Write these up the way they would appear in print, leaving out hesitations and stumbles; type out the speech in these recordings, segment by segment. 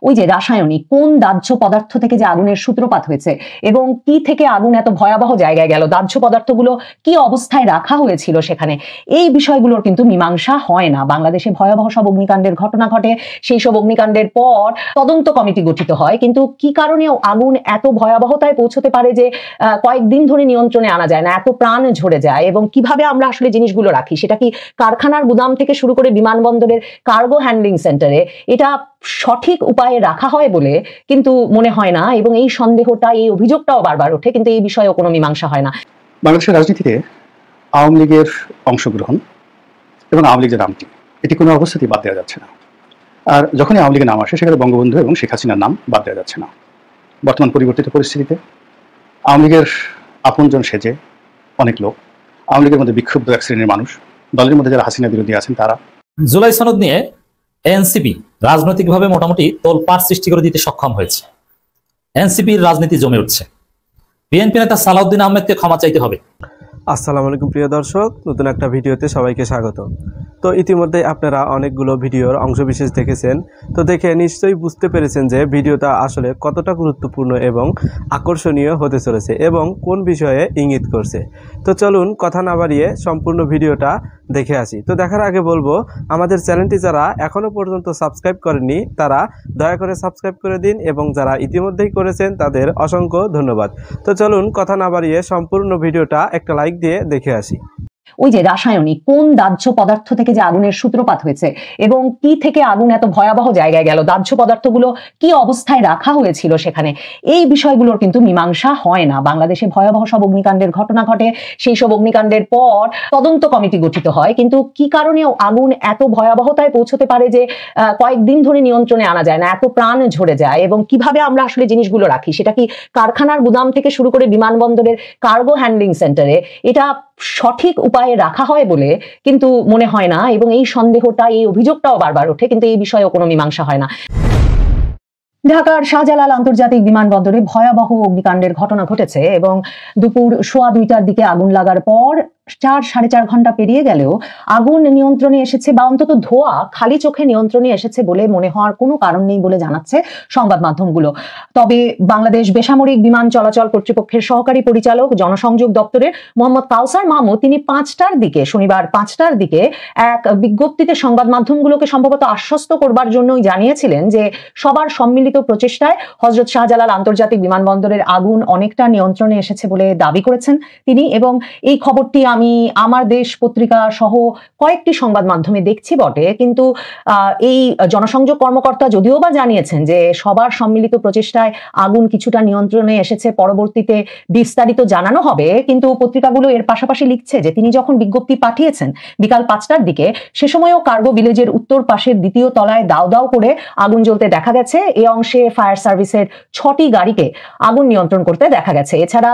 ওই যে রাসায়নিক কোন দাহ্য পদার্থ থেকে যে আগুনের সূত্রপাত হয়েছে এবং কি থেকে আগুন এত ভয়াবহ জায়গায় গেল, দাহ্য পদার্থগুলো কি অবস্থায় রাখা হয়েছিল সেখানে, এই বিষয়গুলোর কিন্তু মীমাংসা হয় না। বাংলাদেশে ভয়াবহ সব অগ্নিকাণ্ডের ঘটনা ঘটে, সেই সব অগ্নিকাণ্ডের পর তদন্ত কমিটি গঠিত হয়, কিন্তু কি কারণে আগুন এত ভয়াবহতায় পৌঁছতে পারে যে কয়েকদিন ধরে নিয়ন্ত্রণে আনা যায় না, এত প্রাণ ঝরে যায়, এবং কিভাবে আমরা আসলে জিনিসগুলো রাখি, সেটা কি কারখানার গুদাম থেকে শুরু করে বিমানবন্দরের কার্গো হ্যান্ডলিং সেন্টারে এটা সঠিক উপায়ে রাখা হয় বলে কিন্তু মনে হয় না, এবং এই সন্দেহটা, এই অভিযোগটাও বারবার ওঠে, কিন্তু এই বিষয়েও কোনো মীমাংসা হয় না। বাংলাদেশের রাজনীতিতে আওয়ামী লীগের অংশগ্রহণ এবং আওয়ামী লীগের নামটি এটি কোনো অবস্থাতেই বাদ দেওয়া যাচ্ছে না। আর যখনই আওয়ামী লীগের নাম আসে সেখানে বঙ্গবন্ধু এবং শেখ হাসিনার নাম বাদ দেওয়া যাচ্ছে না। বর্তমান পরিবর্তিত পরিস্থিতিতে আওয়ামী লীগের আপনজন সেজে অনেক লোক, আওয়ামী লীগের মধ্যে বিক্ষুব্ধ এক শ্রেণীর মানুষ, দলের মধ্যে যারা হাসিনা বিরোধী আছেন তারা জুলাই সনদ নিয়ে এনসিপি রাজনৈতিকভাবে মোটামুটি তোলপাড় সৃষ্টি করে দিতে সক্ষম হয়েছে। এনসিপির রাজনীতি জমে উঠছে। বিএনপি নেতা সালাউদ্দিন আহমেদকে ক্ষমা চাইতে হবে। আসসালামু আলাইকুম প্রিয় দর্শক, নতুন একটা ভিডিওতে সবাইকে স্বাগত। তো ইতিমধ্যে আপনারা অনেকগুলো ভিডিওর অংশবিশেষ দেখেছেন, তো দেখে নিশ্চয়ই বুঝতে পেরেছেন যে ভিডিওটা আসলে কতটা গুরুত্বপূর্ণ এবং আকর্ষণীয় হতে চলেছে এবং কোন বিষয়ে ইঙ্গিত করছে। তো চলুন কথা না বাড়িয়ে সম্পূর্ণ ভিডিওটা দেখে আসি। তো দেখার আগে বলবো, আমাদের চ্যানেলটি যারা এখনও পর্যন্ত সাবস্ক্রাইব করেননি তারা দয়া করে সাবস্ক্রাইব করে দিন, এবং যারা ইতিমধ্যেই করেছেন তাদের অসংখ্য ধন্যবাদ। তো চলুন কথা না বাড়িয়ে সম্পূর্ণ ভিডিওটা একটা লাইক দিয়ে দেখে আসি। ওই যে রাসায়নিক কোন দাহ্য পদার্থ থেকে যে আগুনের সূত্রপাত হয়েছে এবং কি থেকে আগুন এত ভয়াবহ জায়গায় গেল, দাহ্য পদার্থগুলো কি অবস্থায় রাখা হয়েছিল সেখানে, এই বিষয়গুলোর কিন্তু মীমাংসা হয় না। বাংলাদেশে ভয়াবহ সব অগ্নিকাণ্ডের ঘটনা ঘটে, সেই সব অগ্নিকাণ্ডের পর তদন্ত কমিটি গঠিত হয়, কিন্তু কি কারণে আগুন এত ভয়াবহতায় পৌঁছতে পারে যে কয়েকদিন ধরে নিয়ন্ত্রণে আনা যায় না, এত প্রাণ ঝরে যায়, এবং কিভাবে আমরা আসলে জিনিসগুলো রাখি, সেটা কি কারখানার গুদাম থেকে শুরু করে বিমানবন্দরের কার্গো হ্যান্ডলিং সেন্টারে এটা সঠিক উপায়ে রাখা হয় বলে কিন্তু মনে হয় না, এবং এই সন্দেহটা, এই অভিযোগটাও বারবার ওঠে, কিন্তু এই বিষয়েও কোনো মীমাংসা হয় না। ঢাকার শাহজালাল আন্তর্জাতিক বিমানবন্দরে ভয়াবহ অগ্নিকাণ্ডের ঘটনা ঘটেছে এবং দুপুর 1:15টার দিকে আগুন লাগার পর 4-4.5 ঘন্টা পেরিয়ে গেলেও আগুন নিয়ন্ত্রণে এসেছে, বা অন্তত ধোঁয়া খালি চোখে নিয়ন্ত্রণে এসেছে বলে মনে হওয়ার কোনো কারণ নেই বলে জানাচ্ছে সংবাদ মাধ্যমগুলো। তবে বাংলাদেশ বেসামরিক বিমান চলাচল কর্তৃপক্ষের সহকারী পরিচালক জনসংযোগ দপ্তরের মোহাম্মদ কাউসার মাহমুদ, তিনি 5টার দিকে, শনিবার 5টার দিকে এক বিজ্ঞপ্তিতে সংবাদ মাধ্যমগুলোকে সম্ভবত আশ্বস্ত করবার জন্যই জানিয়েছিলেন যে সবার সম্মিলিত প্রচেষ্টায় হযরত শাহজালাল আন্তর্জাতিক বিমানবন্দরের আগুন অনেকটা নিয়ন্ত্রণে এসেছে বলে দাবি করেছেন তিনি, এবং এই খবরটি আমি আমার দেশ পত্রিকা সহ কয়েকটি সংবাদ মাধ্যমে দেখছি বটে, কিন্তু এই জনসংযোগ কর্মকর্তা যদিও বা জানিয়েছেন যে সবার সম্মিলিত প্রচেষ্টায় আগুন কিছুটা নিয়ন্ত্রণে এসেছে, পরবর্তীতে বিস্তারিত জানানো হবে, কিন্তু পত্রিকাগুলো এর পাশাপাশি লিখছে যে তিনি যখন বিজ্ঞপ্তি পাঠিয়েছেন বিকাল 5টার দিকে, সে সময়ও কার্গো ভিলেজের উত্তর পাশের দ্বিতীয় তলায় দাউ দাউ করে আগুন জ্বলতে দেখা গেছে। এই অংশে ফায়ার সার্ভিসের 6টি গাড়িকে আগুন নিয়ন্ত্রণ করতে দেখা গেছে। এছাড়া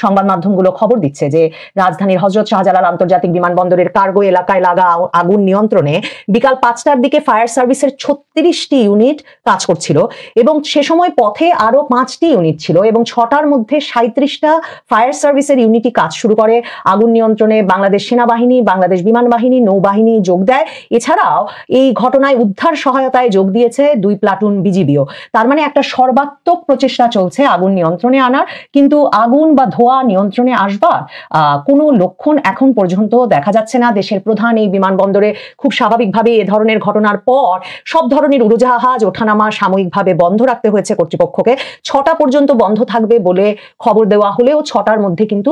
সংবাদ মাধ্যমগুলো খবর দিচ্ছে যে রাজধানীর হযরত শাহজালাল আন্তর্জাতিক বিমানবন্দরের কার্গো এলাকায় লাগা আগুন নিয়ন্ত্রণে বিকাল 5টার দিকে ফায়ার সার্ভিসের 36টি ইউনিট কাজ করছিল, এবং সে সময় পথে আরো 5টি ইউনিট ছিল, এবং 6টার মধ্যে 37টা ফায়ার সার্ভিসের ইউনিটই কাজ শুরু করে। আগুন নিয়ন্ত্রণে বাংলাদেশ সেনাবাহিনী, বাংলাদেশ বিমান বাহিনী, নৌবাহিনী যোগ দেয়। এছাড়াও এই ঘটনায় উদ্ধার সহায়তায় যোগ দিয়েছে 2 প্লাটুন বিজিবিও। তার মানে একটা সর্বাত্মক প্রচেষ্টা চলছে আগুন নিয়ন্ত্রণে আনার, কিন্তু আগুন বা ধোঁয়া নিয়ন্ত্রণে আসবার কোনো লক্ষণ এখন পর্যন্ত দেখা যাচ্ছে না। দেশের প্রধান এই বিমানবন্দরে খুব স্বাভাবিকভাবে এ ধরনের ঘটনার পর সব ধরনের উড়োজাহাজ ওঠানামা সাময়িকভাবে বন্ধ রাখতে হয়েছে কর্তৃপক্ষকে। 6টা পর্যন্ত বন্ধ থাকবে বলে খবর দেওয়া হলেও 6টার মধ্যে কিন্তু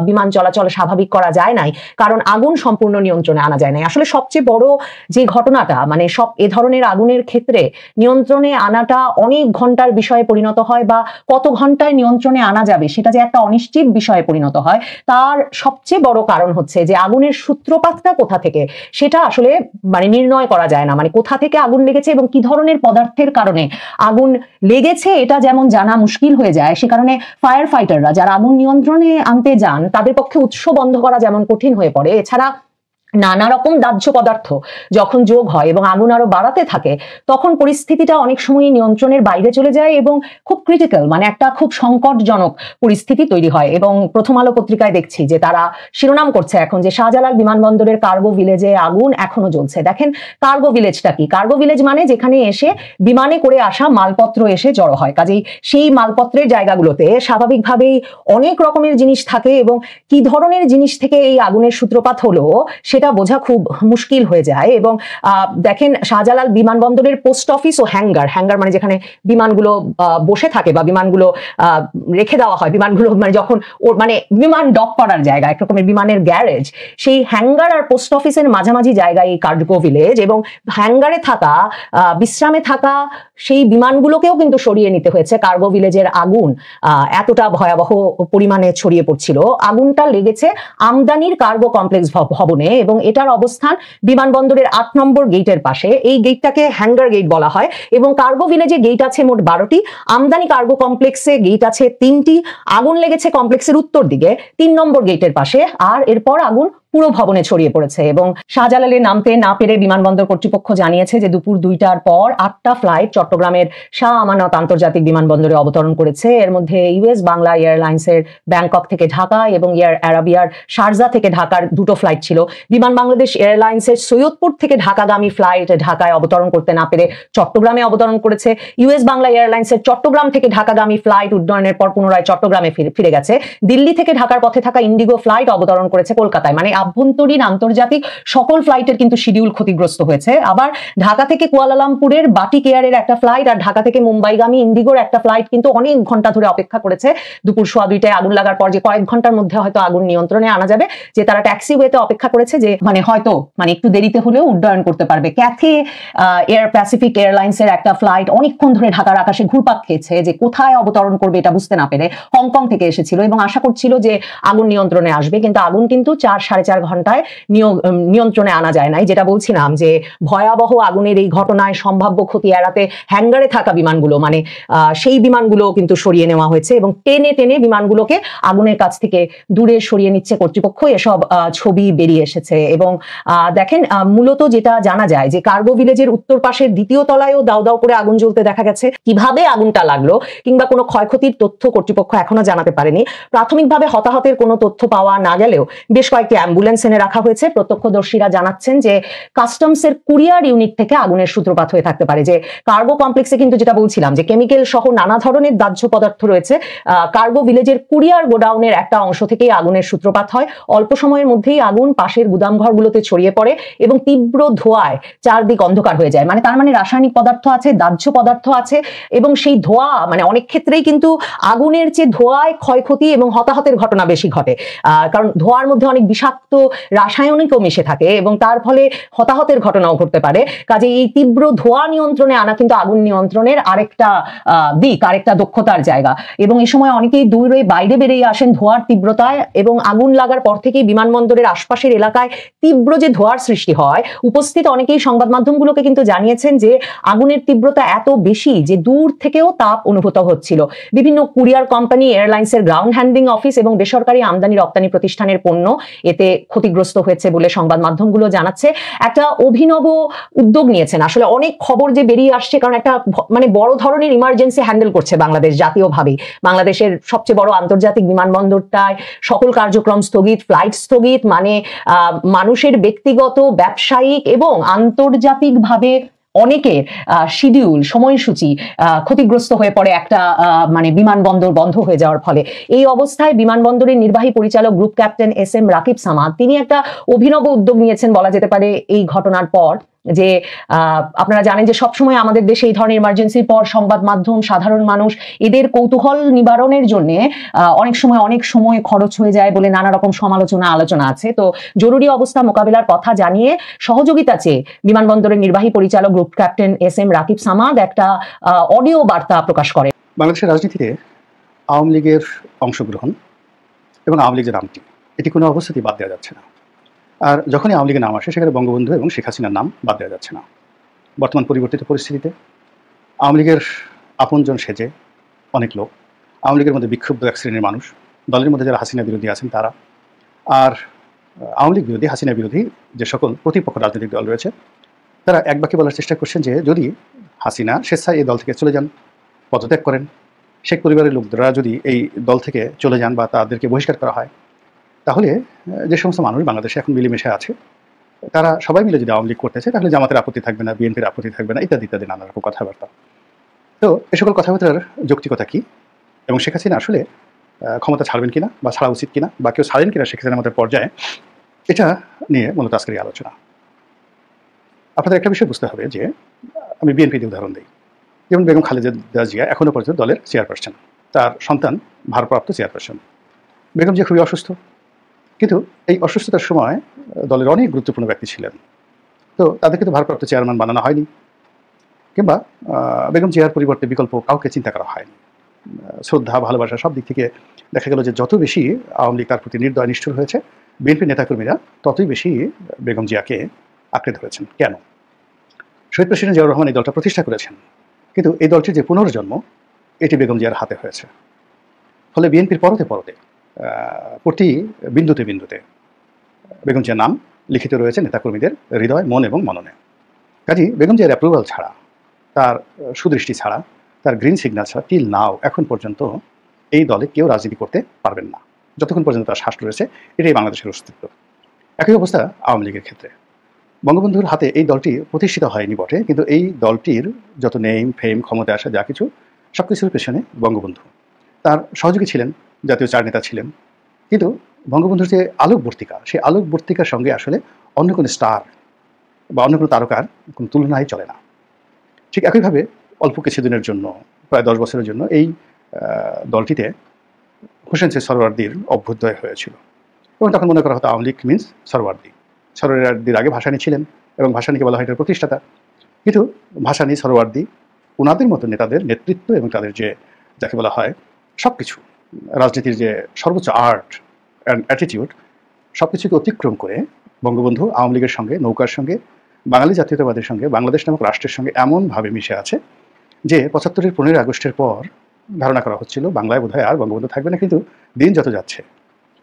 বিমান চলাচল স্বাভাবিক করা যায় নাই, কারণ আগুন সম্পূর্ণ নিয়ন্ত্রণে আনা যায় নাই। আসলে সবচেয়ে বড় যে ঘটনাটা, মানে সব এ ধরনের আগুনের ক্ষেত্রে নিয়ন্ত্রণে আনাটা অনেক ঘন্টার বিষয়ে পরিণত হয়, বা কত ঘন্টায় নিয়ন্ত্রণে আনা যাবে সেটা যে একটা অনিশ্চিত বিষয়ে পরিণত হয়, তার সবচেয়ে বড় কারণ হচ্ছে যে আগুনের সূত্রপাতটা কোথা থেকে সেটা আসলে মানে নির্ণয় করা যায় না। মানে কোথা থেকে আগুন লেগেছে এবং কি ধরনের পদার্থের কারণে আগুন লেগেছে এটা যেমন জানা মুশকিল হয়ে যায়, সে কারণে ফায়ার ফাইটাররা যারা আগুন নিয়ন্ত্রণে আনতে যান তাদের পক্ষে উৎস বন্ধ করা যেমন কঠিন হয়ে পড়ে। এছাড়া নানা রকম দাহ্য পদার্থ যখন যোগ হয় এবং আগুন আরো বাড়াতে থাকে, তখন পরিস্থিতিটা অনেক সময় নিয়ন্ত্রণের বাইরে চলে যায় এবং খুব ক্রিটিক্যাল, মানে একটা খুব সংকটজনক পরিস্থিতি তৈরি হয়। এবং প্রথম আলো পত্রিকায় দেখছি যে তারা শিরোনাম করছে এখন যে শাহজালাল বিমানবন্দরের কার্গো ভিলেজে আগুন এখনো জ্বলছে। দেখেন কার্গো ভিলেজটা কি? কার্গো ভিলেজ মানে যেখানে এসে বিমানে করে আসা মালপত্র এসে জড়ো হয়। কাজেই সেই মালপত্রের জায়গাগুলোতে স্বাভাবিকভাবেই অনেক রকমের জিনিস থাকে এবং কি ধরনের জিনিস থেকে এই আগুনের সূত্রপাত হলো সেটা বোঝা খুব মুশকিল হয়ে যায়। এবং দেখেন শাহজালাল বিমানবন্দরের পোস্ট অফিস ও হ্যাঙ্গার মানে যেখানে বিমানগুলো বসে থাকে বা বিমানগুলো রেখে দেওয়া হয়, বিমানগুলো মানে যখন ওর মানে বিমান ডক করার জায়গা, এক রকমের বিমানের গ্যারেজ, সেই হ্যাঙ্গার আর পোস্ট অফিসের মাঝামাঝি জায়গায় এই কার্গো ভিলেজ। এবং হ্যাঙ্গারে থাকা বিশ্রামে থাকা সেই বিমানগুলোকেও কিন্তু সরিয়ে নিতে হয়েছে। কার্গো ভিলেজের আগুন এতটা ভয়াবহ পরিমাণে ছড়িয়ে পড়ছিল। আগুনটা লেগেছে আমদানির কার্গো কমপ্লেক্স ভবনে এবং এটার অবস্থান বিমানবন্দরের 8 নম্বর গেটের পাশে। এই গেটটাকে হ্যাঙ্গার গেট বলা হয় এবং কার্গো ভিলেজে গেট আছে মোট 12টি, আমদানি কার্গো কমপ্লেক্সে গেট আছে 3টি। আগুন লেগেছে কমপ্লেক্সের উত্তর দিকে 3 নম্বর গেটের পাশে, আর এরপর আগুন পুরো ভবনে ছড়িয়ে পড়েছে। এবং শাহজালালে নামতে না পেরে বিমানবন্দর কর্তৃপক্ষ জানিয়েছে যে দুপুর 2টার পর 8টা ফ্লাইট চট্টগ্রামের শাহ আমানত আন্তর্জাতিক বিমানবন্দরে অবতরণ করেছে। এর মধ্যে ইউএস বাংলা এয়ারলাইন্সের ব্যাংকক থেকে ঢাকা এবং এয়ার আরাবিয়ার শারজা থেকে ঢাকার 2টো ফ্লাইট ছিল। বিমান বাংলাদেশ এয়ারলাইন্সের সৈয়দপুর থেকে ঢাকাগামী ফ্লাইট ঢাকায় অবতরণ করতে না পেরে চট্টগ্রামে অবতরণ করেছে। ইউএস বাংলা এয়ারলাইন্সের চট্টগ্রাম থেকে ঢাকাগামী ফ্লাইট উড্ডয়নের পর পুনরায় চট্টগ্রামে ফিরে গেছে। দিল্লি থেকে ঢাকার পথে থাকা ইন্ডিগো ফ্লাইট অবতরণ করেছে কলকাতায়। মানে আভ্যন্তরীণ আন্তর্জাতিক সকল ফ্লাইটের কিন্তু শিডিউল ক্ষতিগ্রস্ত হয়েছে। আবার ঢাকা থেকে কুয়ালালামপুরের বাটিক এয়ারের একটা ফ্লাইট আর ঢাকা থেকে মুম্বাইগামী ইন্ডিগোর একটা ফ্লাইট কিন্তু অনেক ঘন্টা ধরে অপেক্ষা করেছে। দুপুর 2:15টায় আগুন লাগার পর যে কয়েক ঘন্টার মধ্যে হয়তো আগুন নিয়ন্ত্রণে আনা যাবে, যে তারা ট্যাক্সিওয়েতে অপেক্ষা করেছে যে মানে হয়তো মানে একটু দেরিতে হলেও উড্ডয়ন করতে পারবে। ক্যাথে এয়ার প্যাসিফিক এয়ারলাইন্সের একটা ফ্লাইট অনেকক্ষণ ধরে ঢাকার আকাশে ঘুরপাক খেয়েছে যে কোথায় অবতরণ করবে এটা বুঝতে না পেরে হংকং থেকে এসেছিল এবং আশা করছিল যে আগুন নিয়ন্ত্রণে আসবে, কিন্তু আগুন কিন্তু 4-4.5 ঘন্টায় নিয়ন্ত্রণে আনা যায় নাই। যেটা বলছিলাম যে ভয়াবহ আগুনের এই ঘটনায় সম্ভাব্য ক্ষতি এড়াতে হ্যাঙ্গারে থাকা বিমানগুলো মানে সেই বিমানগুলো কিন্তু সরিয়ে নেওয়া হয়েছে এবং টেনে টেনে বিমানগুলোকে আগুনের কাছ থেকে দূরে সরিয়ে নিচ্ছে কর্তৃপক্ষ। এসব ছবি বেরিয়ে এসেছে এবং দেখেন মূলত যেটা জানা যায় যে কার্গো ভিলেজের উত্তর পাশের 2য় তলায়ও দাউ দাউ করে আগুন জ্বলতে দেখা গেছে। কিভাবে আগুনটা লাগলো কিংবা কোনো ক্ষয়ক্ষতির তথ্য কর্তৃপক্ষ এখনো জানাতে পারেনি। প্রাথমিকভাবে হতাহতের কোনো তথ্য পাওয়া না গেলেও বেশ কয়েকটি অ্যাম্বুলেন্স এনে রাখা হয়েছে। প্রত্যক্ষদর্শীরা জানাচ্ছেন যে কাস্টমসের কুরিয়ার ইউনিট থেকে আগুনের সূত্রপাত হয়ে থাকতে পারে। যে কার্গো কমপ্লেক্সে কিন্তু যেটা বলছিলাম যে কেমিক্যাল সহ নানা ধরনের দাহ্য পদার্থ রয়েছে, কার্গো ভিলেজের কুরিয়ার গোডাউনের একটা অংশ থেকেই আগুনের সূত্রপাত হয়। অল্প সময়ের মধ্যেই আগুন পাশের গুদামঘরগুলোতে ছড়িয়ে পড়ে এবং তীব্র ধোঁয়ায় চারদিক অন্ধকার হয়ে যায়। মানে তার মানে রাসায়নিক পদার্থ আছে, দাহ্য পদার্থ আছে এবং সেই ধোঁয়া মানে অনেক ক্ষেত্রেই কিন্তু আগুনের চেয়ে ধোঁয়ায় ক্ষয়ক্ষতি এবং হতাহতের ঘটনা বেশি ঘটে, কারণ ধোঁয়ার মধ্যে অনেক বিষাক্ত রাসায়নিকও মিশে থাকে এবং তার ফলে হতাহতের ঘটনাও ঘটতে পারে। কাজে এই তীব্র ধোঁয়া নিয়ন্ত্রণে আনা কিন্তু আগুন নিয়ন্ত্রণের আরেকটা দিক, আরেকটা দক্ষতার জায়গা। এবং এই সময় অনেকেই দূরে বাইরে বেরিয়ে আসেন ধোঁয়ার তীব্রতায় এবং আগুন লাগার পর থেকেই বিমানবন্দরের আশপাশের এলাকায় তীব্র যে ধোঁয়ার সৃষ্টি হয়, উপস্থিত অনেকেই সংবাদ মাধ্যমগুলোকে কিন্তু জানিয়েছেন যে আগুনের তীব্রতা এত বেশি যে দূর থেকেও তাপ অনুভূত হচ্ছিল। বিভিন্ন কুরিয়ার কোম্পানি, এয়ারলাইন্সের গ্রাউন্ড হ্যান্ডলিং অফিস এবং বেসরকারি আমদানি রপ্তানি প্রতিষ্ঠানের পণ্য এতে ক্ষতিগ্রস্ত হয়েছে বলে সংবাদ মাধ্যমগুলো জানাচ্ছে। একটা অভিনব উদ্যোগ নিয়েছেন আসলে, অনেক খবর যে বেরিয়ে আসছে, কারণ একটা মানে বড় ধরনের ইমার্জেন্সি হ্যান্ডেল করছে বাংলাদেশ জাতীয়ভাবে। বাংলাদেশের সবচেয়ে বড় আন্তর্জাতিক বিমানবন্দরটায় সকল কার্যক্রম স্থগিত, ফ্লাইট স্থগিত, মানে মানুষের ব্যক্তিগত, ব্যবসায়িক এবং আন্তর্জাতিকভাবে অনেকের শিডিউল, সময়সূচি ক্ষতিগ্রস্ত হয়ে পড়ে একটা মানে বিমানবন্দর বন্ধ হয়ে যাওয়ার ফলে। এই অবস্থায় বিমানবন্দরের নির্বাহী পরিচালক group captain SM Rakib Samad তিনি একটা অভিনব উদ্যোগ নিয়েছেন বলা যেতে পারে এই ঘটনার পর। যে আপনারা জানেন যে সবসময় আমাদের দেশে এই ধরনের ইমার্জেন্সির পর সংবাদ মাধ্যম, সাধারণ মানুষ এদের কৌতূহল নিবারণের জন্য অনেক সময় খরচ হয়ে যায় বলে নানা রকম সমালোচনা আলোচনা আছে। তো জরুরি অবস্থা মোকাবিলার কথা জানিয়ে সহযোগিতা চেয়ে বিমানবন্দরের নির্বাহী পরিচালক group captain SM Rakib Samad একটা অডিও বার্তা প্রকাশ করে। বাংলাদেশের রাজনীতিতে আওয়ামী লীগের অংশগ্রহণ এবং আওয়ামী লীগের নামটি এটি কোনো অবস্থাতেই বাদ দেওয়া যাচ্ছে না। আর যখনই আওয়ামী লীগের নাম আসে সেখানে বঙ্গবন্ধু এবং শেখ হাসিনার নাম বাদ দেওয়া যাচ্ছে না। বর্তমান পরিবর্তিত পরিস্থিতিতে আওয়ামী লীগের আপনজন সেজে অনেক লোক, আওয়ামী লীগের মধ্যে বিক্ষুব্ধ এক শ্রেণীর মানুষ, দলের মধ্যে যারা হাসিনা বিরোধী আছেন তারা, আর আওয়ামী লীগ বিরোধী, হাসিনা বিরোধী যে সকল প্রতিপক্ষ রাজনৈতিক দল রয়েছে, তারা এক বাক্যে বলার চেষ্টা করছেন যে যদি হাসিনা স্বেচ্ছায় এই দল থেকে চলে যান, পদত্যাগ করেন, শেখ পরিবারের লোকরা যদি এই দল থেকে চলে যান বা তাদেরকে বহিষ্কার করা হয়, তাহলে যে সমস্ত মানুষ বাংলাদেশে এখন মিলেমিশে আছে তারা সবাই মিলে যদি আওয়ামী লীগ করতেছে, তাহলে জামাতের আপত্তি থাকবে না, বিএনপির আপত্তি থাকবে না, ইত্যাদি ইত্যাদি নানা রকম কথাবার্তা। তো এ সকল কথাবার্তার যৌক্তিকতা কী, এবং শেখ হাসিনা আসলে ক্ষমতা ছাড়বেন কিনা বা ছাড়া উচিত কিনা বা কেউ ছাড়েন কিনা শেখ হাসিনার মতো পর্যায়ে, এটা নিয়ে মূলত আজকের এই আলোচনা। আপনাদের একটা বিষয় বুঝতে হবে যে আমি বিএনপি দিয়ে উদাহরণ দিই। যেমন বেগম খালেদা জিয়া এখনও পর্যন্ত দলের চেয়ারপারসন, তার সন্তান ভারপ্রাপ্ত চেয়ারপারসন। বেগম জিয়া খুবই অসুস্থ, কিন্তু এই অসুস্থতার সময় দলের অনেক গুরুত্বপূর্ণ ব্যক্তি ছিলেন, তো তাদেরকে তো ভারপ্রাপ্ত চেয়ারম্যান বানানো হয়নি, কিংবা বেগম জিয়ার পরিবর্তে বিকল্প কাউকে চিন্তা করা হয়নি। শ্রদ্ধা, ভালোবাসা সব দিক থেকে দেখা গেল যে যত বেশি আওয়ামী লীগ তার প্রতি নির্দয় নিষ্ঠুর হয়েছে, বিএনপির নেতাকর্মীরা ততই বেশি বেগম জিয়াকে আঁকড়ে ধরেছেন। কেন? শহীদ প্রেসিডেন্ট জিয়াউর রহমান এই দলটা প্রতিষ্ঠা করেছেন, কিন্তু এই দলটির যে পুনর্জন্ম এটি বেগম জিয়ার হাতে হয়েছে। ফলে বিএনপির পরতে পরতে প্রতি বিন্দুতে বিন্দুতে বেগম জিয়ার নাম লিখিত রয়েছে নেতাকর্মীদের হৃদয়, মন এবং মননে। কাজেই বেগম জিয়ার অ্যাপ্রুভাল ছাড়া, তার সুদৃষ্টি ছাড়া, তার গ্রিন সিগন্যাল ছাড়া টিল নাও এখন পর্যন্ত এই দলে কেউ রাজনীতি করতে পারবেন না, যতক্ষণ পর্যন্ত তার শ্বাস রয়েছে। এটাই বাংলাদেশের অস্তিত্ব। একই অবস্থা আওয়ামী লীগের ক্ষেত্রে। বঙ্গবন্ধুর হাতে এই দলটি প্রতিষ্ঠিত হয়নি বটে, কিন্তু এই দলটির যত নেম, ফেম, ক্ষমতা আসা যা কিছু, সব কিছুর পেছনে বঙ্গবন্ধু। তার সহযোগী ছিলেন, জাতীয় চার নেতা ছিলেন, কিন্তু বঙ্গবন্ধুর যে আলোকবর্তিকা, সেই আলোকবর্তিকার সঙ্গে আসলে অন্য কোনো স্টার বা অন্য কোনো তারকার কোনো তুলনাই চলে না। ঠিক একইভাবে অল্প কিছুদিনের জন্য, প্রায় 10 বছরের জন্য এই দলটিতে হোসেন শহীদ সরওয়ার্দীর অভ্যুদয় হয়েছিল, এবং তখন মনে করা হতো আওয়ামী লীগ মিন্স সরওয়ার্দী। সরওয়ার্দীর আগে ভাসানী ছিলেন, এবং ভাসানীকে বলা হয় এটার প্রতিষ্ঠাতা। কিন্তু ভাসানী, সরওয়ার্দী, ওনাদের মতো নেতাদের নেতৃত্ব এবং তাদের যে যাকে বলা হয় সব কিছু, রাজনীতির যে সর্বোচ্চ আর্ট অ্যান্ড অ্যাটিটিউড, সব কিছুকে অতিক্রম করে বঙ্গবন্ধু আওয়ামী লীগের সঙ্গে, নৌকার সঙ্গে, বাঙালি জাতীয়তাবাদের সঙ্গে, বাংলাদেশ নামক রাষ্ট্রের সঙ্গে এমনভাবে মিশে আছে যে 75-এর 15 আগস্টের পর ধারণা করা হচ্ছিল বাংলায় বোধহয় আর বঙ্গবন্ধু থাকবে না, কিন্তু দিন যত যাচ্ছে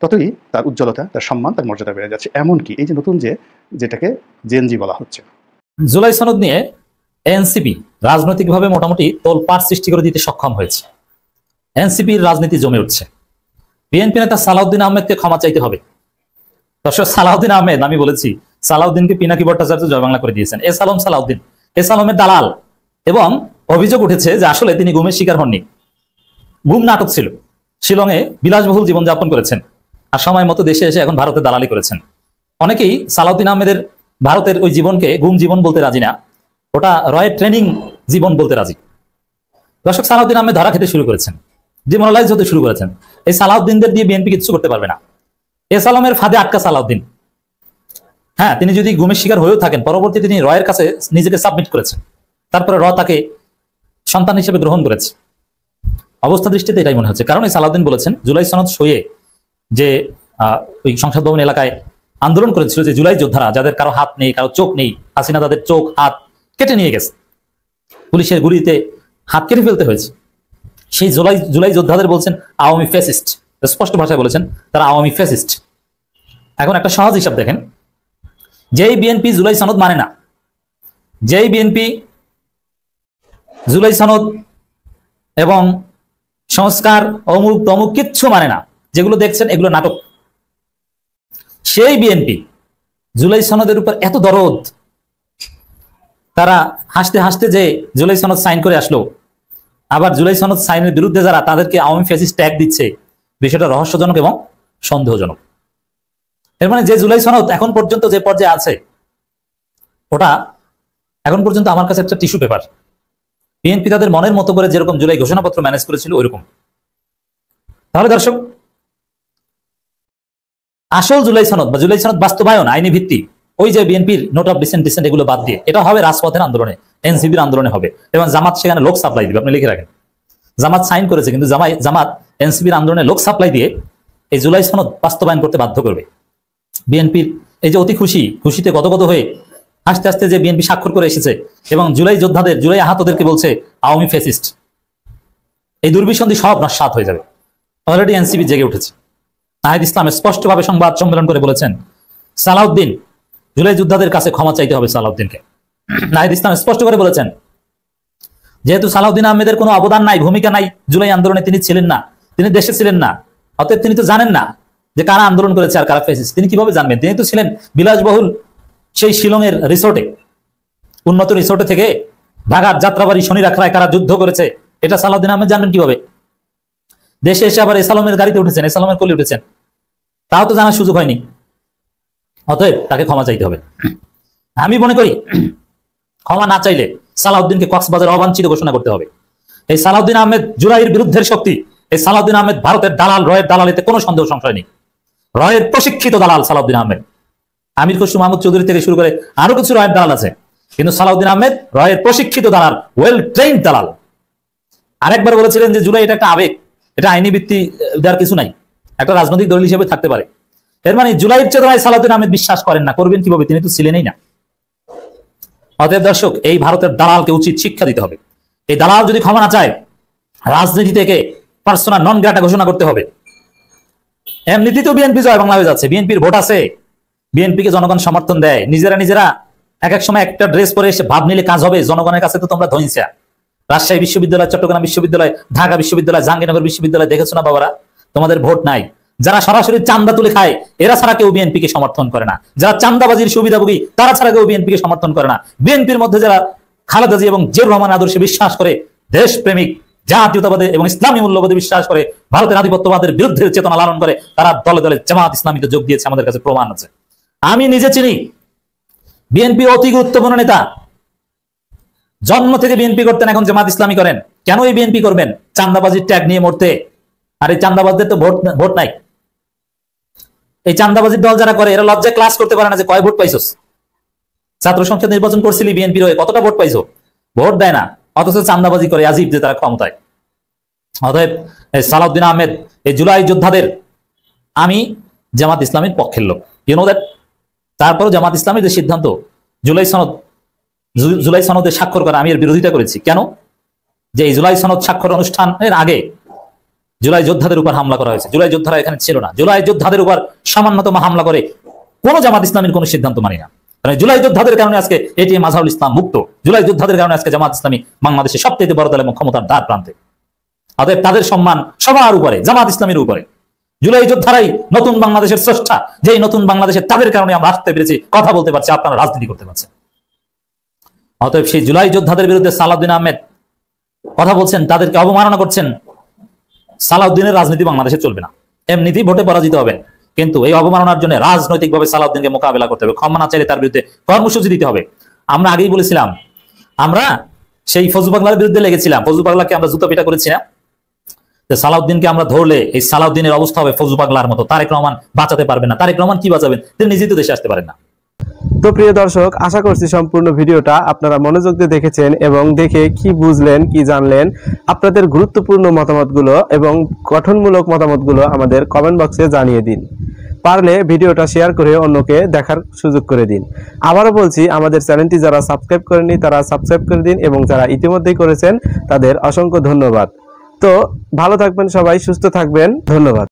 ততই তার উজ্জ্বলতা, তার সম্মান, তার মর্যাদা বেড়ে যাচ্ছে। এমনকি এই যে নতুন যেটাকে জেনজি বলা হচ্ছে, জুলাই সনদ নিয়ে এনসিপি রাজনৈতিকভাবে মোটামুটি তোলপাড় সৃষ্টি করে দিতে সক্ষম হয়েছে। এনসিপির রাজনীতি জমে উঠছে। বিএনপি নেতা সালাউদ্দিন আহমেদকে ক্ষমা চাইতে হবে। দর্শক, সালাউদ্দিন আহমেদ, আমি বলেছি সালাউদ্দিনকে পিনাকি ভট্টাচার্য জয় বাংলা করে দিয়েছেন। এসালম সালাউদ্দিন, এসালমের দালাল, এবং অভিযোগ উঠেছে যে আসলে তিনি গুমের শিকার হননি, গুম নাটক ছিল। শিলংয়ে বিলাসবহুল জীবনযাপন করেছেন, আর সময় মতো দেশে এসে এখন ভারতে দালালি করেছেন। অনেকেই সালাউদ্দিন আহমেদের ভারতের ওই জীবনকে গুম জীবন বলতে রাজি না, ওটা রয়ের ট্রেনিং জীবন বলতে রাজি। দর্শক, সালাউদ্দিন আহমেদ ধরা খেতে শুরু করেছেন, ডিমোরালাইজ হতে শুরু করেছেন। এই সালাউদ্দিনদের দিয়ে বিএনপি কিছু করতে পারবে না। এসালমের ফাঁদে আটকা সালাউদ্দিন। হ্যাঁ, তিনি যদি গুমের শিকার হয়েও থাকেন, পরবর্তী তিনি রয়ের কাছে নিজেকে সাবমিট করেছেন, তারপরে তাকে সন্তান হিসেবে গ্রহণ করেছে। অবস্থা দৃষ্টিতে এটাই মনে হচ্ছে। কারণ এই সালাউদ্দিন বলেছেন জুলাই সনদ সইয়ে যে ওই সংসদ ভবন এলাকায় আন্দোলন করেছিল যে জুলাই যোদ্ধারা, যাদের কারো হাত নেই, কারো চোখ নেই, হাসিনা তাদের চোখ হাত কেটে নিয়ে গেছে, পুলিশের গুলিতে হাত কেটে ফেলতে হয়েছে, সেই জুলাই যোদ্ধাদের বলছেন আওয়ামী ফ্যাসিস্ট। স্পষ্ট ভাষায় বলেছেন তারা আওয়ামী ফ্যাসিস্ট। এখন একটা সহজ হিসাব দেখেন, যেই বিএনপি জুলাই সনদ মানে না, যেই বিএনপি জুলাই সনদ এবং সংস্কার অমুক তমুক কিচ্ছু মানে না, যেগুলো দেখছেন এগুলো নাটক, সেই বিএনপি জুলাই সনদের উপর এত দরদ, তারা হাসতে হাসতে যে জুলাই সনদ সাইন করে আসলো, আবার জুলাই সনদ সাইনের বিরুদ্ধে যারা, তাদেরকে আওয়ামী ফ্যাসিস্ট ট্যাগ দিচ্ছে, বিষয়টা রহস্যজনক এবং সন্দেহজনক। এর মানে যে জুলাই সনদ এখন পর্যন্ত যে পর্যায়ে আছে, ওটা এখন পর্যন্ত আমার কাছে একটা টিস্যু পেপার। বিএনপি তাদের মনের মতো করে যেরকম জুলাই ঘোষণাপত্র ম্যানেজ করেছিল ওইরকম। তাহলে দর্শক, আসল জুলাই সনদ বা জুলাই সনদ বাস্তবায়ন, আইনি ভিত্তি, ওই যে বিএনপির নোট অফ ডিসেন্ট এগুলো বাদ দিয়ে, এটা হবে রাজপথের আন্দোলনে, এনসিপির আন্দোলনে হবে, এবং জামাত সেখানে লোক সাপ্লাই দিবে। আপনি লিখে রাখেন, জামাত সাইন করেছে, কিন্তু জামাত এনসিপির আন্দোলনে লোক সাপ্লাই দিয়ে এই জুলাই সনদ বাস্তবায়ন করতে বাধ্য করবে। বিএনপির এই যে অতি খুশিতে গদগদ হয়ে আস্তে আস্তে যে বিএনপি স্বাক্ষর করে এসেছে, এবং জুলাই যোদ্ধাদের, জুলাই আহতদেরকে বলছে আওয়ামী ফ্যাসিস্ট, এই দুর্বিসন্ধি সব নস্যাৎ হয়ে যাবে। অলরেডি এনসিপি জেগে উঠেছে। নাহিদ ইসলাম স্পষ্টভাবে সংবাদ সম্মেলন করে বলেছেন সালাউদ্দিন জুলাই যোদ্ধাদের কাছে ক্ষমা চাইতে হবে সালাউদ্দিনকে। নাহিদ ইসলাম স্পষ্ট করে বলেছেন, যেহেতু সালাউদ্দিন আহমেদের কোনো অবদান নাই, ভূমিকা নাই জুলাই আন্দোলনে, তিনি ছিলেন না, তিনি দেশে ছিলেন না, অতএব তিনি তো জানেন না যে কারা আন্দোলন করেছে আর কারা ফেসিস। তিনি কিভাবে জানবেন? তিনি তো ছিলেন বিলাসবহুল সেই শিলংয়ের রিসোর্টে, উন্নত রিসোর্টে থেকে ঢাকার যাত্রাবাড়ি শনি রাখরায় কারা যুদ্ধ করেছে এটা সালাউদ্দিন আহমেদ জানবেন কিভাবে? দেশে এসে আবার এসালমের গাড়িতে উঠেছেন, এসালমের কোলে উঠেছেন, তাও তো জানার সুযোগ হয়নি। অতএব তাকে ক্ষমা চাইতে হবে। আমি মনে করি ক্ষমা না চাইলে সালাউদ্দিনকে কক্সবাজার অবাঞ্ছিত ঘোষণা করতে হবে। এই সালাউদ্দিন আহমেদ জুলাইয়ের বিরুদ্ধের শক্তি, এই সালাউদ্দিন আহমেদ ভারতের দালাল, রয়ের দালাল, এতে কোনো সন্দেহ সংশয় নেই। রয়ের প্রশিক্ষিত দালাল সালাউদ্দিন আহমেদ। আমির খসরু মাহমুদ চৌধুরী থেকে শুরু করে আরো কিছু রয়ের দালাল আছে, কিন্তু সালাউদ্দিন আহমেদ রয়ের প্রশিক্ষিত দালাল, ওয়েল ট্রেইনড দালাল। আরেকবার বলেছিলেন যে জুলাই এটা একটা আবেগ, এটা আইনি ভিত্তি দেওয়ার কিছু নাই, একটা রাজনৈতিক দল হিসেবে থাকতে পারে। এর মানে জুলাইয়ের চেতনায় সালাউদ্দিন আহমেদ বিশ্বাস করেন না, করবেন কিভাবে? তিনি তো ছিলেনই না। অতএব দর্শক, এই ভারতের দালালকে উচিত শিক্ষা দিতে হবে। এই দালাল যদি ক্ষমা না চায়, রাজনীতি থেকে পার্সোনা নন গ্রাটা ঘোষণা করতে হবে। এমনিতেই তো বিএনপি জয় বাংলা হয়ে যাচ্ছে, বিএনপির ভোট আছে, বিএনপিকে জনগণ সমর্থন দেয়। নিজেরা এক এক সময় একটা ড্রেস পরে এসে ভাব নিলে কাজ হবে, জনগণের কাছে তো তোমরা ধইনছা। রাজশাহী বিশ্ববিদ্যালয়, চট্টগ্রাম বিশ্ববিদ্যালয়, ঢাকা বিশ্ববিদ্যালয়, জাহাঙ্গীরনগর বিশ্ববিদ্যালয় দেখেছো না বাবারা? তোমাদের ভোট নাই। যারা সরাসরি চান্দা তুলে খায় এরা ছাড়া কেউ বিএনপিকে সমর্থন করে না। যারা চান্দাবাজির সুবিধাভোগী তারা ছাড়া কেউ বিএনপিকে সমর্থন করে না। বিএনপির মধ্যে যারা খালেদা জিয়া এবং জিয়াউর রহমান আদর্শে বিশ্বাস করে, দেশপ্রেমিক, জাতীয়তাবাদে এবং ইসলামী মূল্যবোধে বিশ্বাস করে, ভারতের আধিপত্যবাদের বিরুদ্ধে চেতনা লালন করে, তারা দলে দলে জামাত ইসলামীতে যোগ দিয়েছে। আমাদের কাছে প্রমাণ আছে। আমি নিজে চিনি বিএনপির অতি গুরুত্বপূর্ণ নেতা, জন্ম থেকে বিএনপি করতেন, এখন জামাত ইসলামী করেন। কেন এই বিএনপি করবেন? চান্দাবাজির ট্যাগ নিয়ে মরতে। আর এই চান্দাবাজদের তো ভোট নাই। এই চান্দাবাজির দল যারা করে এরা লজ্জায় ক্লাস করতে পারে না যে কয় ভোট পাইছস। ছাত্র সংসদ নির্বাচন করছিলি বিএনপির হয়ে, কতটা ভোট পাইছো? ভোট দেয় না, অথচ চান্দাবাজি করে। আজিব যে তারা ক্ষমতায়। অতএব সালাউদ্দিন আহমেদ, এই জুলাই যোদ্ধাদের, আমি জামাত ইসলামীর পক্ষের লোক, ইউ নো দ্যাট। তারপরও জামাত ইসলামীর যে সিদ্ধান্ত জুলাই সনদে স্বাক্ষর করা, আমি এর বিরোধিতা করেছি। কেন? যে এই জুলাই সনদ স্বাক্ষর অনুষ্ঠানের আগে জুলাই যোদ্ধাদের উপর হামলা করা হয়েছে। জুলাই যোদ্ধারা এখানে ছিল না। জুলাই যোদ্ধাদের উপর সামান্যতম হামলা করে কোন জামাত ইসলামীর কোন সিদ্ধান্ত মানি না। কারণ জুলাই যোদ্ধাদের কারণে আজকে এটিএম আজহারুল ইসলাম মুক্ত। জুলাই যোদ্ধাদের কারণে আজকে জামাত ইসলামী বাংলাদেশে সবচেয়ে বড় দল এবং ক্ষমতার দ্বার প্রান্তে। অতএব তাদের সম্মান সবার উপরে, জামাত ইসলামীর উপরে। জুলাই যোদ্ধারাই নতুন বাংলাদেশের স্রষ্টা। যেই নতুন বাংলাদেশের তাদের কারণে আমরা আসতে পেরেছি, কথা বলতে পারছি, আপনারা রাজনীতি করতে পারছেন। অতএব সেই জুলাই যোদ্ধাদের বিরুদ্ধে সালাউদ্দিন আহমেদ কথা বলছেন, তাদেরকে অবমাননা করছেন। সালাউদ্দিনের রাজনীতি বাংলাদেশে চলবে না। এমনিতেই ভোটে পরাজিত হবেন, কিন্তু এই অবমাননার জন্য রাজনৈতিকভাবে সালাউদ্দিনকে মোকাবেলা করতে হবে। ক্ষমা না চাইলে তার বিরুদ্ধে কর্মসূচি দিতে হবে। আমরা আগেই বলেছিলাম, আমরা সেই ফজলু পাগলার বিরুদ্ধে লেগেছিলাম। ফজলু পাগলাকে আমরা জুতো পিটা করেছি না? সালাউদ্দিনকে আমরা ধরলে এই সালাউদ্দিনের অবস্থা হবে ফজলু পাগলার মতো। তারেক রহমান বাঁচাতে পারবেন না। তারেক রহমান কি বাঁচাবেন? তিনি নিজেই তো দেশে আসতে পারেন না। তো প্রিয় দর্শক, আশা করছি সম্পূর্ণ ভিডিওটা আপনারা মনোযোগ দিয়ে দেখেছেন এবং দেখে কি বুঝলেন, কি জানলেন। আপনাদের গুরুত্বপূর্ণ মতামতগুলো এবং গঠনমূলক মতামতগুলো আমাদের কমেন্ট বক্সে জানিয়ে দিন। পারলে ভিডিওটা শেয়ার করে অন্যকে দেখার সুযোগ করে দিন। আবারও বলছি, আমাদের চ্যানেলটি যারা সাবস্ক্রাইব করেননি তারা সাবস্ক্রাইব করে দিন, এবং যারা ইতিমধ্যেই করেছেন তাদের অসংখ্য ধন্যবাদ। তো ভালো থাকবেন সবাই, সুস্থ থাকবেন, ধন্যবাদ।